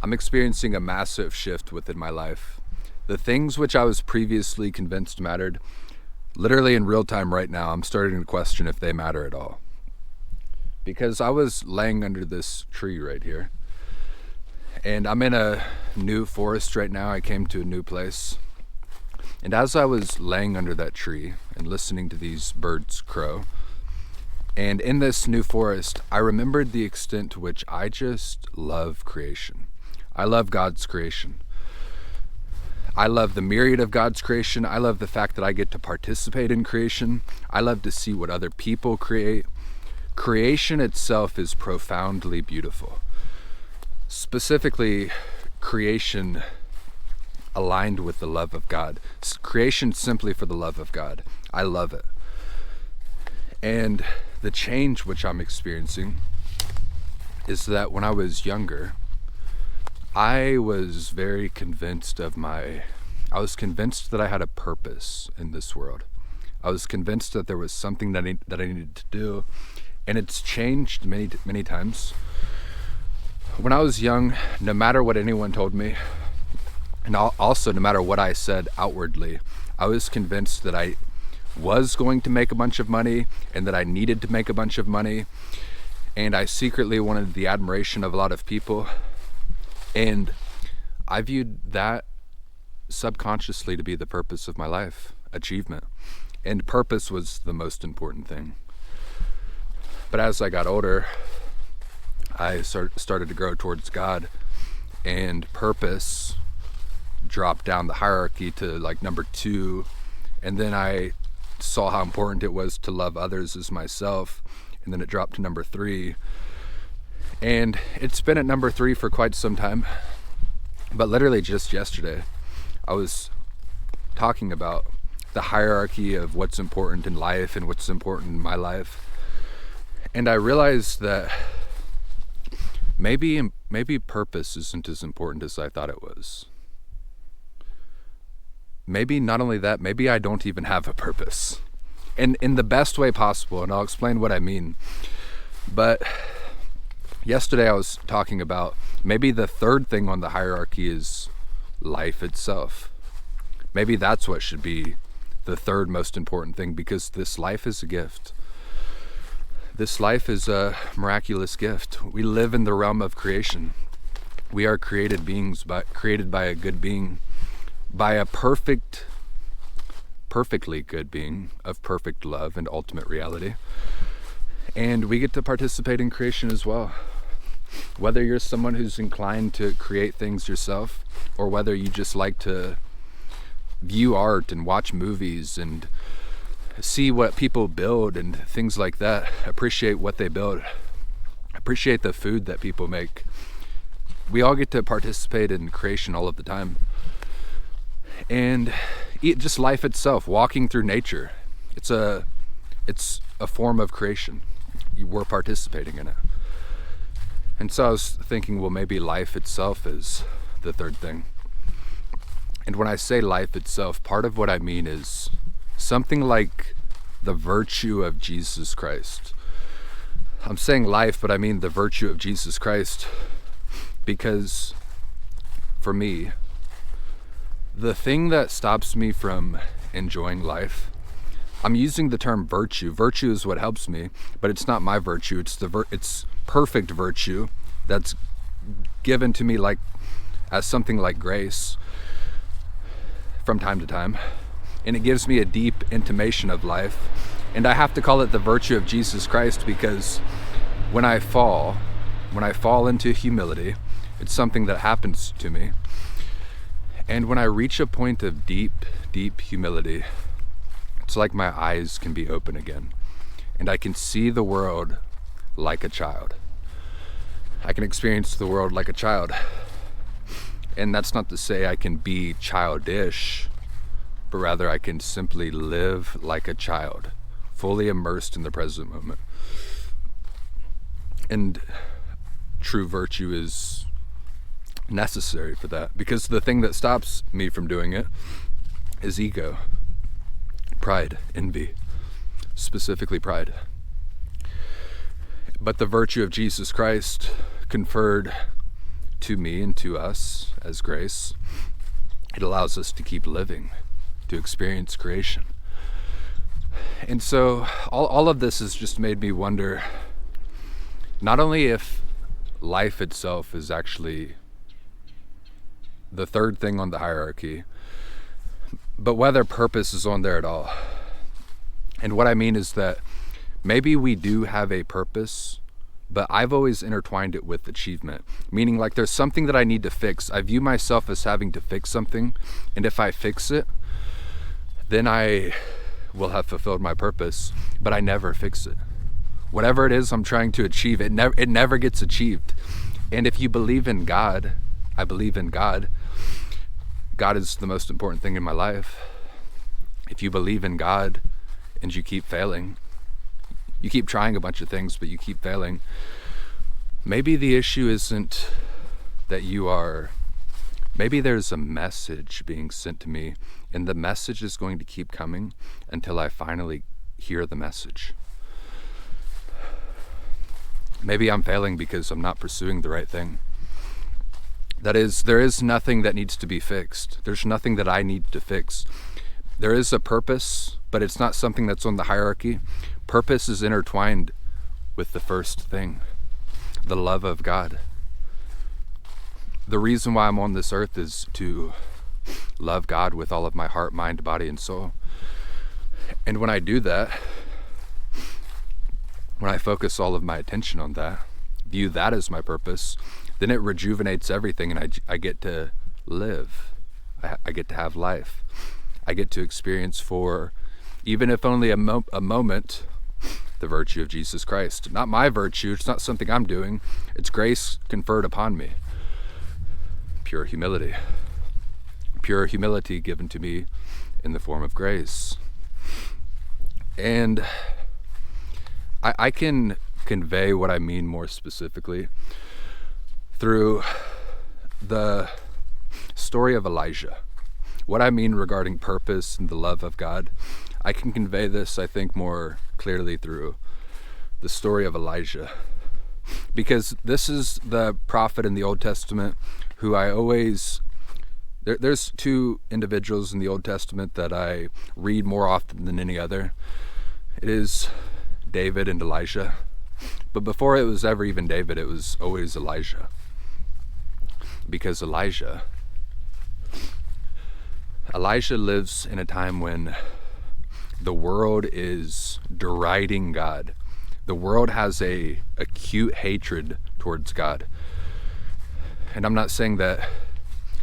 I'm experiencing a massive shift within my life. The things which I was previously convinced mattered, literally in real time right now, I'm starting to question if they matter at all. Because I was laying under this tree right here, and I'm in a new forest right now. I came to a new place. And as I was laying under that tree and listening to these birds crow, and in this new forest, I remembered the extent to which I just love creation. I love God's creation. I love the myriad of God's creation. I love the fact that I get to participate in creation. I love to see what other people create. Creation itself is profoundly beautiful. Specifically, creation aligned with the love of God. Creation simply for the love of God. I love it. And the change which I'm experiencing is that when I was younger, I was very convinced that I had a purpose in this world. I was convinced that there was something that I needed to do, and it's changed many, many times. When I was young, no matter what anyone told me, and also no matter what I said outwardly, I was convinced that I was going to make a bunch of money and that I needed to make a bunch of money, and I secretly wanted the admiration of a lot of people. And I viewed that subconsciously to be the purpose of my life, achievement. And purpose was the most important thing. But as I got older, I started to grow towards God, and purpose dropped down the hierarchy to like number 2. And then I saw how important it was to love others as myself. And then it dropped to number 3. And it's been at number 3 for quite some time. But literally just yesterday, I was talking about the hierarchy of what's important in life and what's important in my life. And I realized that maybe purpose isn't as important as I thought it was. Maybe not only that, maybe I don't even have a purpose. And in the best way possible, and I'll explain what I mean. But yesterday I was talking about maybe the third thing on the hierarchy is life itself. Maybe that's what should be the third most important thing, because this life is a gift. This life is a miraculous gift. We live in the realm of creation. We are created beings, created by a good being, by a perfectly good being of perfect love and ultimate reality. And we get to participate in creation as well. Whether you're someone who's inclined to create things yourself, or whether you just like to view art and watch movies and see what people build and things like that, appreciate what they build, appreciate the food that people make. We all get to participate in creation all of the time. And just life itself, walking through nature, it's a form of creation. We're participating in it. And so I was thinking, well, maybe life itself is the third thing. And when I say life itself, part of what I mean is something like the virtue of Jesus Christ. I'm saying life, but I mean the virtue of Jesus Christ, because for me, the thing that stops me from enjoying life, I'm using the term virtue. Virtue is what helps me, but it's not my virtue. It's perfect virtue that's given to me as something like grace from time to time. And it gives me a deep intimation of life. And I have to call it the virtue of Jesus Christ, because when I fall into humility, it's something that happens to me. And when I reach a point of deep, deep humility, it's like my eyes can be open again. And I can see the world like a child. I can experience the world like a child. And that's not to say I can be childish, but rather I can simply live like a child, fully immersed in the present moment. And true virtue is necessary for that, because the thing that stops me from doing it is ego, pride, envy, specifically pride. But the virtue of Jesus Christ conferred to me and to us as grace, it allows us to keep living, to experience creation. And so all of this has just made me wonder, not only if life itself is actually the third thing on the hierarchy, but whether purpose is on there at all. And what I mean is that maybe we do have a purpose, but I've always intertwined it with achievement, meaning like there's something that I need to fix. I view myself as having to fix something, and if I fix it, then I will have fulfilled my purpose, but I never fix it. Whatever it is I'm trying to achieve, it never gets achieved. And if you believe in God, I believe in God. God is the most important thing in my life. If you believe in God and you keep failing, you keep trying a bunch of things, but you keep failing, maybe the issue isn't that maybe there's a message being sent to me, and the message is going to keep coming until I finally hear the message. Maybe I'm failing because I'm not pursuing the right thing. That is, there is nothing that needs to be fixed. There's nothing that I need to fix. There is a purpose, but it's not something that's on the hierarchy. Purpose is intertwined with the first thing, the love of God. The reason why I'm on this earth is to love God with all of my heart, mind, body, and soul. And when I do that, when I focus all of my attention on that, view that as my purpose, then it rejuvenates everything, and I get to live. I get to have life. I get to experience for, even if only a moment, the virtue of Jesus Christ. Not my virtue, it's not something I'm doing, it's grace conferred upon me. Pure humility. Pure humility given to me in the form of grace. And I can convey what I mean more specifically through the story of Elijah. What I mean regarding purpose and the love of God, I can convey this, I think, more clearly through the story of Elijah. Because this is the prophet in the Old Testament who there's two individuals in the Old Testament that I read more often than any other. It is David and Elijah. But before it was ever even David, it was always Elijah. Because Elijah lives in a time when the world is deriding God. The world has a acute hatred towards God. And I'm not saying that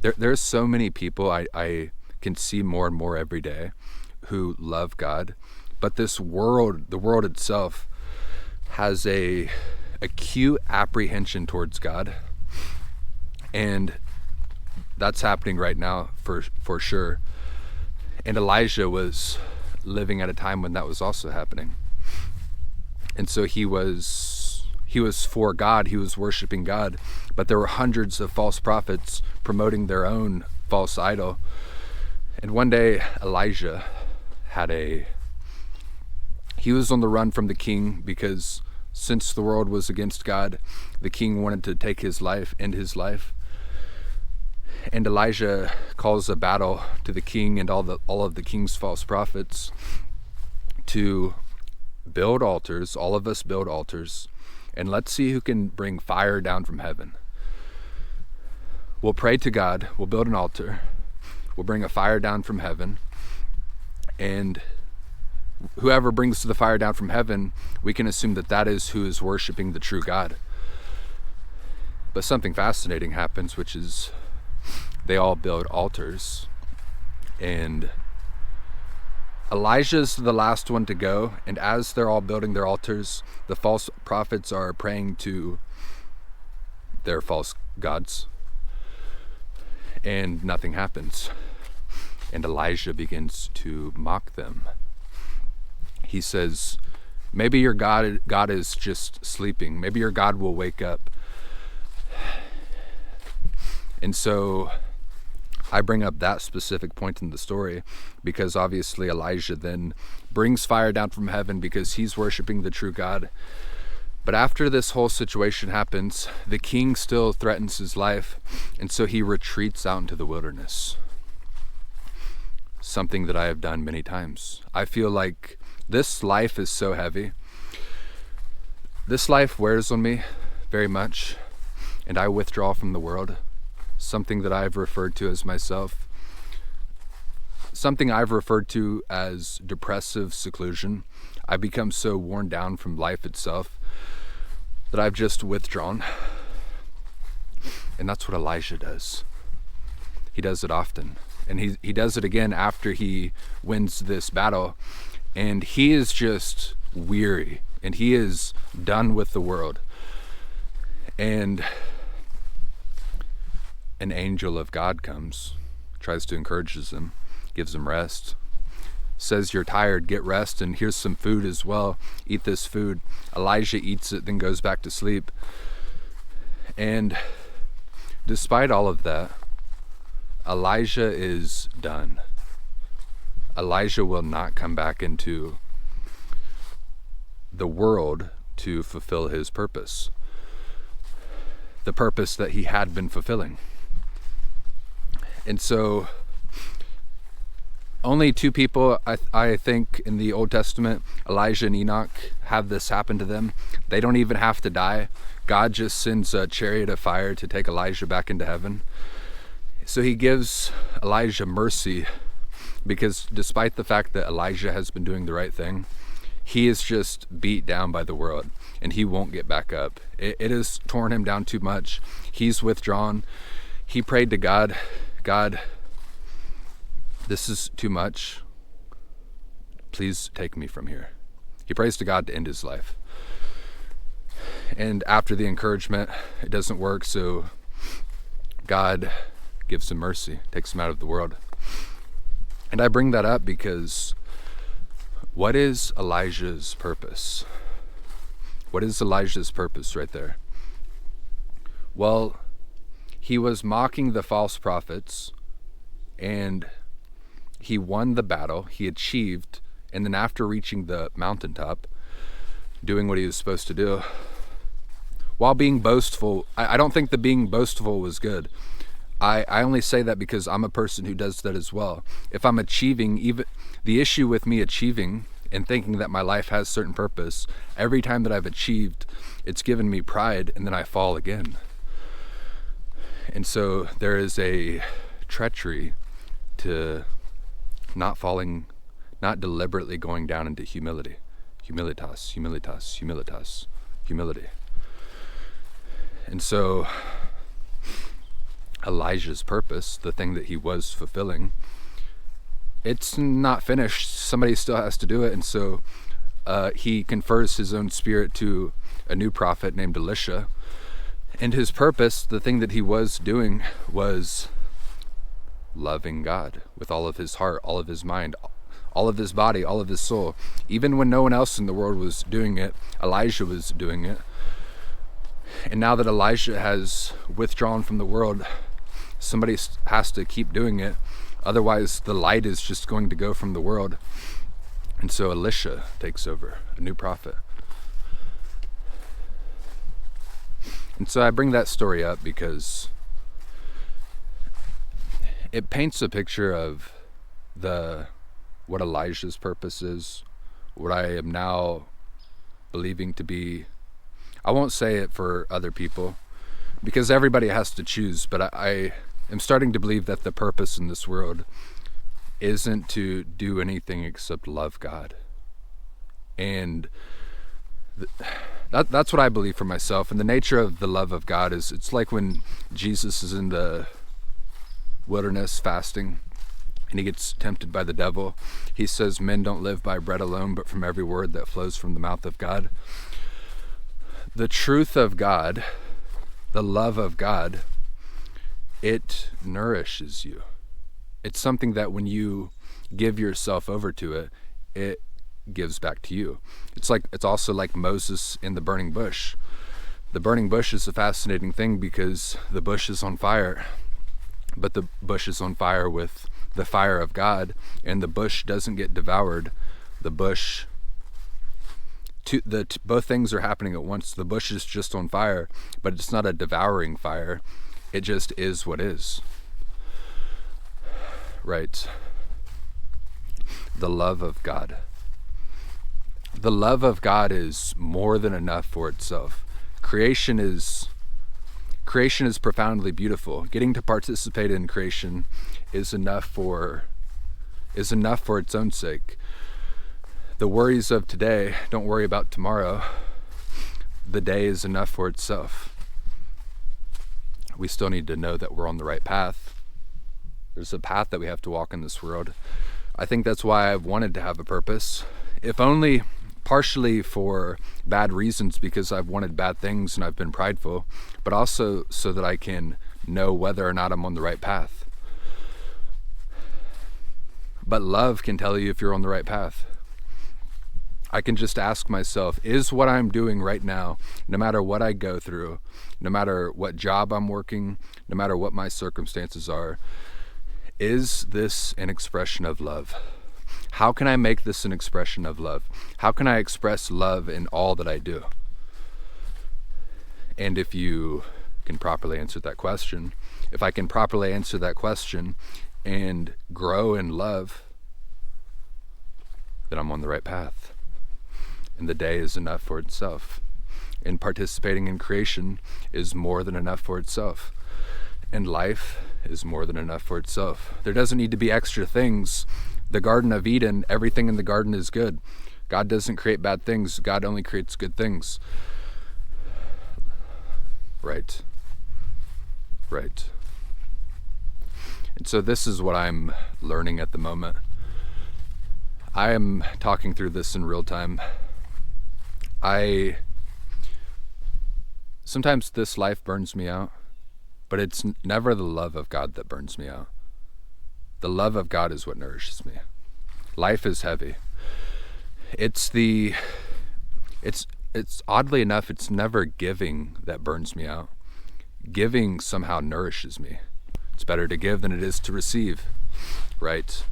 there's so many people I can see more and more every day who love God, but this world, the world itself, has a acute apprehension towards God. And that's happening right now for sure. And Elijah was living at a time when that was also happening. And so he was for God, he was worshiping God, but there were hundreds of false prophets promoting their own false idol. And one day Elijah he was on the run from the king, because since the world was against God, the king wanted to take his life, end his life. And Elijah calls a battle to the king and all of the king's false prophets to build altars. All of us build altars, and let's see who can bring fire down from heaven. We'll pray to God, we'll build an altar, we'll bring a fire down from heaven, and whoever brings the fire down from heaven, we can assume that is who is worshiping the true God. But something fascinating happens, which is they all build altars, and Elijah's the last one to go, and as they're all building their altars, the false prophets are praying to their false gods, and nothing happens. And Elijah begins to mock them. He says, maybe your God is just sleeping. Maybe your God will wake up. And so I bring up that specific point in the story because obviously Elijah then brings fire down from heaven because he's worshiping the true God. But after this whole situation happens, the king still threatens his life, and so he retreats out into the wilderness. Something that I have done many times. I feel like this life is so heavy. This life wears on me very much, and I withdraw from the world. Something that I've referred to as myself. Something I've referred to as depressive seclusion. I become so worn down from life itself that I've just withdrawn. And that's what Elijah does. He does it often. And he does it again after he wins this battle. And he is just weary. And he is done with the world. And an angel of God comes, tries to encourage him, gives him rest. Says, you're tired, get rest, and here's some food as well. Eat this food. Elijah eats it, then goes back to sleep. And despite all of that, Elijah is done. Elijah will not come back into the world to fulfill his purpose. The purpose that he had been fulfilling. And so only two people, I think, in the Old Testament, Elijah and Enoch, have this happen to them. They don't even have to die. God just sends a chariot of fire to take Elijah back into heaven. So he gives Elijah mercy because despite the fact that Elijah has been doing the right thing, he is just beat down by the world and he won't get back up. It has torn him down too much. He's withdrawn. He prayed to God, God, this is too much. Please take me from here. He prays to God to end his life. And after the encouragement, it doesn't work, so God gives him mercy, takes him out of the world. And I bring that up because what is Elijah's purpose? What is Elijah's purpose right there? Well, he was mocking the false prophets, and he won the battle, he achieved, and then after reaching the mountaintop, doing what he was supposed to do, while being boastful, I don't think that being boastful was good. I only say that because I'm a person who does that as well. If I'm achieving, even the issue with me achieving and thinking that my life has certain purpose, every time that I've achieved, it's given me pride, and then I fall again. And so there is a treachery to not falling, not deliberately going down into humility. Humilitas, humilitas, humilitas, humility. And so Elijah's purpose, the thing that he was fulfilling, it's not finished. Somebody still has to do it. And so he confers his own spirit to a new prophet named Elisha. And his purpose, the thing that he was doing, was loving God with all of his heart, all of his mind, all of his body, all of his soul. Even when no one else in the world was doing it, Elijah was doing it. And now that Elijah has withdrawn from the world, somebody has to keep doing it. Otherwise, the light is just going to go from the world. And so Elisha takes over, a new prophet. And so I bring that story up because it paints a picture of what Elijah's purpose is, what I am now believing to be. I won't say it for other people because everybody has to choose, but I am starting to believe that the purpose in this world isn't to do anything except love God. And that's what I believe for myself. And the nature of the love of God is, it's like when Jesus is in the wilderness fasting and he gets tempted by the devil. He says, men don't live by bread alone, but from every word that flows from the mouth of God. The truth of God, the love of God, it nourishes you. It's something that when you give yourself over to it, it gives back to you. It's also like Moses in the burning bush. The burning bush is a fascinating thing because the bush is on fire, but the bush is on fire with the fire of God, and the bush doesn't get devoured. The bush both things are happening at once. The bush is just on fire, but it's not a devouring fire. It just is what is. Right. The love of God. The love of God is more than enough for itself. Creation is profoundly beautiful. Getting to participate in creation is enough for its own sake. The worries of today, don't worry about tomorrow. The day is enough for itself. We still need to know that we're on the right path. There's a path that we have to walk in this world. I think that's why I've wanted to have a purpose, if only partially for bad reasons, because I've wanted bad things and I've been prideful, but also so that I can know whether or not I'm on the right path. But love can tell you if you're on the right path. I can just ask myself, is what I'm doing right now, no matter what I go through, no matter what job I'm working, no matter what my circumstances are, is this an expression of love? How can I make this an expression of love? How can I express love in all that I do? And if you can properly answer that question, if I can properly answer that question and grow in love, then I'm on the right path. And the day is enough for itself. And participating in creation is more than enough for itself. And life is more than enough for itself. There doesn't need to be extra things. The Garden of Eden, everything in the garden is good. God doesn't create bad things. God only creates good things. Right. Right. And so this is what I'm learning at the moment. I am talking through this in real time. Sometimes this life burns me out, but it's never the love of God that burns me out. The love of God is what nourishes me. Life is heavy. It's oddly enough, it's never giving that burns me out. Giving somehow nourishes me. It's better to give than it is to receive, right?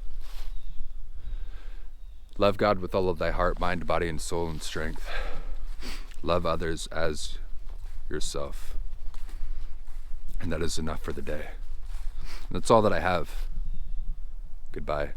Love God with all of thy heart, mind, body, and soul, and strength. Love others as yourself. And that is enough for the day. And that's all that I have. Goodbye.